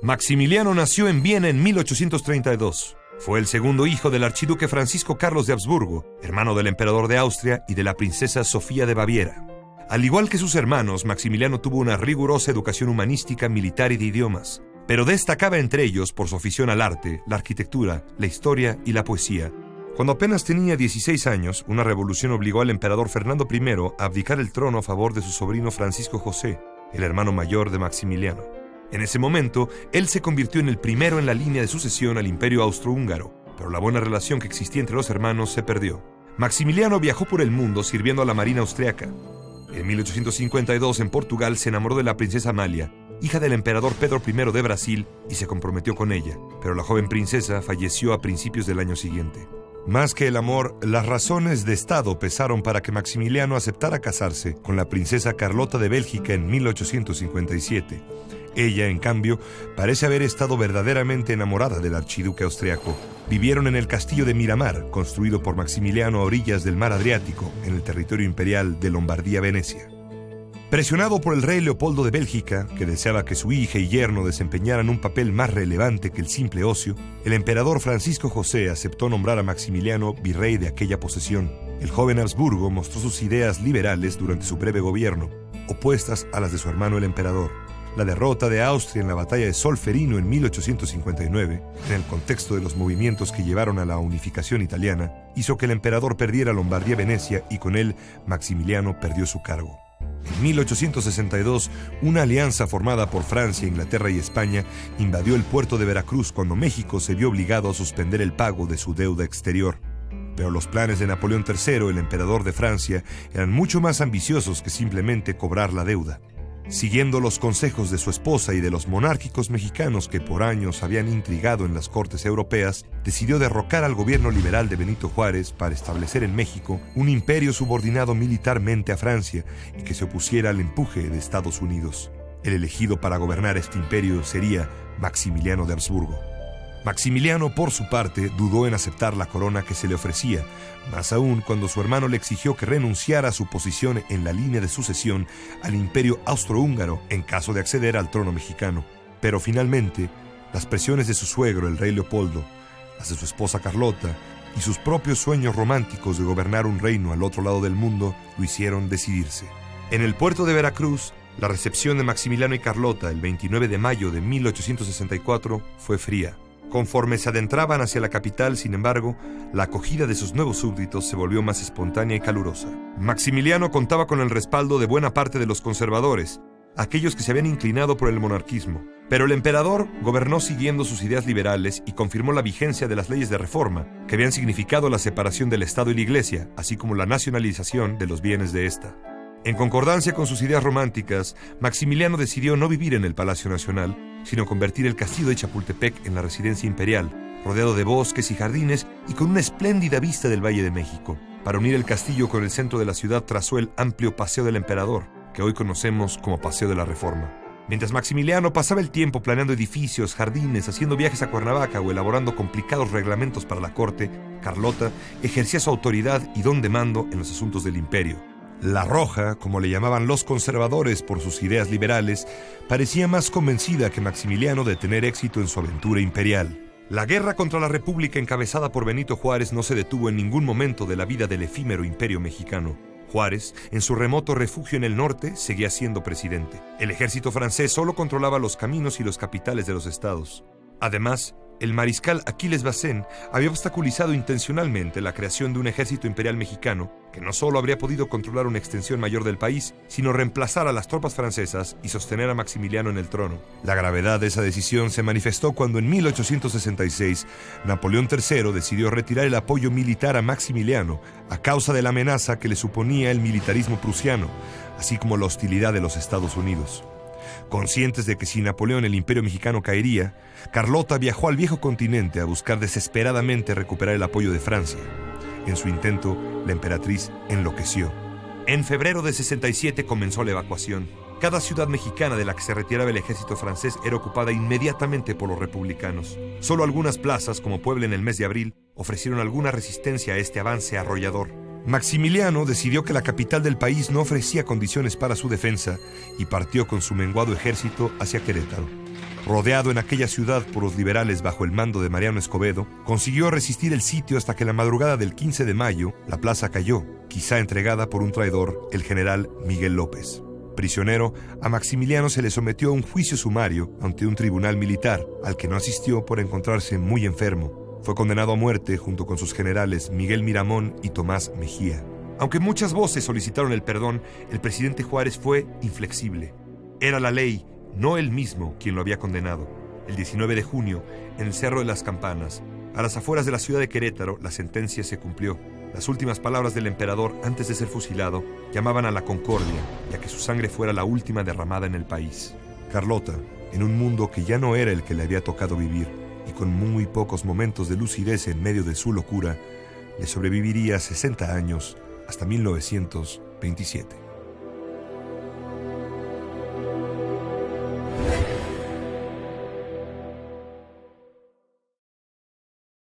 Maximiliano nació en Viena en 1832. Fue el segundo hijo del archiduque Francisco Carlos de Habsburgo, hermano del emperador de Austria y de la princesa Sofía de Baviera. Al igual que sus hermanos, Maximiliano tuvo una rigurosa educación humanística, militar y de idiomas, pero destacaba entre ellos por su afición al arte, la arquitectura, la historia y la poesía. Cuando apenas tenía 16 años, una revolución obligó al emperador Fernando I a abdicar el trono a favor de su sobrino Francisco José, el hermano mayor de Maximiliano. En ese momento, él se convirtió en el primero en la línea de sucesión al Imperio Austrohúngaro, pero la buena relación que existía entre los hermanos se perdió. Maximiliano viajó por el mundo sirviendo a la marina austriaca. En 1852, en Portugal, se enamoró de la princesa Amalia, hija del emperador Pedro I de Brasil, y se comprometió con ella, pero la joven princesa falleció a principios del año siguiente. Más que el amor, las razones de Estado pesaron para que Maximiliano aceptara casarse con la princesa Carlota de Bélgica en 1857. Ella, en cambio, parece haber estado verdaderamente enamorada del archiduque austriaco. Vivieron en el castillo de Miramar, construido por Maximiliano a orillas del mar Adriático, en el territorio imperial de Lombardía-Venecia. Presionado por el rey Leopoldo de Bélgica, que deseaba que su hija y yerno desempeñaran un papel más relevante que el simple ocio, el emperador Francisco José aceptó nombrar a Maximiliano virrey de aquella posesión. El joven Habsburgo mostró sus ideas liberales durante su breve gobierno, opuestas a las de su hermano el emperador. La derrota de Austria en la batalla de Solferino en 1859, en el contexto de los movimientos que llevaron a la unificación italiana, hizo que el emperador perdiera Lombardía-Venecia y con él Maximiliano perdió su cargo. En 1862, una alianza formada por Francia, Inglaterra y España invadió el puerto de Veracruz cuando México se vio obligado a suspender el pago de su deuda exterior. Pero los planes de Napoleón III, el emperador de Francia, eran mucho más ambiciosos que simplemente cobrar la deuda. Siguiendo los consejos de su esposa y de los monárquicos mexicanos que por años habían intrigado en las cortes europeas, decidió derrocar al gobierno liberal de Benito Juárez para establecer en México un imperio subordinado militarmente a Francia y que se opusiera al empuje de Estados Unidos. El elegido para gobernar este imperio sería Maximiliano de Habsburgo. Maximiliano, por su parte, dudó en aceptar la corona que se le ofrecía, más aún cuando su hermano le exigió que renunciara a su posición en la línea de sucesión al Imperio Austrohúngaro en caso de acceder al trono mexicano. Pero finalmente, las presiones de su suegro, el rey Leopoldo, las de su esposa Carlota y sus propios sueños románticos de gobernar un reino al otro lado del mundo lo hicieron decidirse. En el puerto de Veracruz, la recepción de Maximiliano y Carlota el 29 de mayo de 1864 fue fría. Conforme se adentraban hacia la capital, sin embargo, la acogida de sus nuevos súbditos se volvió más espontánea y calurosa. Maximiliano contaba con el respaldo de buena parte de los conservadores, aquellos que se habían inclinado por el monarquismo. Pero el emperador gobernó siguiendo sus ideas liberales y confirmó la vigencia de las leyes de reforma, que habían significado la separación del Estado y la Iglesia, así como la nacionalización de los bienes de ésta. En concordancia con sus ideas románticas, Maximiliano decidió no vivir en el Palacio Nacional, sino convertir el castillo de Chapultepec en la residencia imperial, rodeado de bosques y jardines y con una espléndida vista del Valle de México. Para unir el castillo con el centro de la ciudad trazó el amplio Paseo del Emperador, que hoy conocemos como Paseo de la Reforma. Mientras Maximiliano pasaba el tiempo planeando edificios, jardines, haciendo viajes a Cuernavaca o elaborando complicados reglamentos para la corte, Carlota ejercía su autoridad y don de mando en los asuntos del imperio. La Roja, como le llamaban los conservadores por sus ideas liberales, parecía más convencida que Maximiliano de tener éxito en su aventura imperial. La guerra contra la República encabezada por Benito Juárez no se detuvo en ningún momento de la vida del efímero imperio mexicano. Juárez, en su remoto refugio en el norte, seguía siendo presidente. El ejército francés solo controlaba los caminos y los capitales de los estados. Además, el mariscal Aquiles Bazén había obstaculizado intencionalmente la creación de un ejército imperial mexicano que no solo habría podido controlar una extensión mayor del país, sino reemplazar a las tropas francesas y sostener a Maximiliano en el trono. La gravedad de esa decisión se manifestó cuando en 1866 Napoleón III decidió retirar el apoyo militar a Maximiliano a causa de la amenaza que le suponía el militarismo prusiano, así como la hostilidad de los Estados Unidos. Conscientes de que sin Napoleón el imperio mexicano caería, Carlota viajó al viejo continente a buscar desesperadamente recuperar el apoyo de Francia. En su intento, la emperatriz enloqueció. En febrero de 67 comenzó la evacuación. Cada ciudad mexicana de la que se retiraba el ejército francés era ocupada inmediatamente por los republicanos. Solo algunas plazas, como Puebla en el mes de abril, ofrecieron alguna resistencia a este avance arrollador. Maximiliano decidió que la capital del país no ofrecía condiciones para su defensa y partió con su menguado ejército hacia Querétaro. Rodeado en aquella ciudad por los liberales bajo el mando de Mariano Escobedo, consiguió resistir el sitio hasta que la madrugada del 15 de mayo la plaza cayó, quizá entregada por un traidor, el general Miguel López. Prisionero, a Maximiliano se le sometió a un juicio sumario ante un tribunal militar, al que no asistió por encontrarse muy enfermo. Fue condenado a muerte junto con sus generales Miguel Miramón y Tomás Mejía. Aunque muchas voces solicitaron el perdón, el presidente Juárez fue inflexible. Era la ley, no él mismo, quien lo había condenado. El 19 de junio, en el Cerro de las Campanas, a las afueras de la ciudad de Querétaro, la sentencia se cumplió. Las últimas palabras del emperador antes de ser fusilado llamaban a la concordia y a que su sangre fuera la última derramada en el país. Carlota, en un mundo que ya no era el que le había tocado vivir y con muy pocos momentos de lucidez en medio de su locura, le sobreviviría 60 años hasta 1927.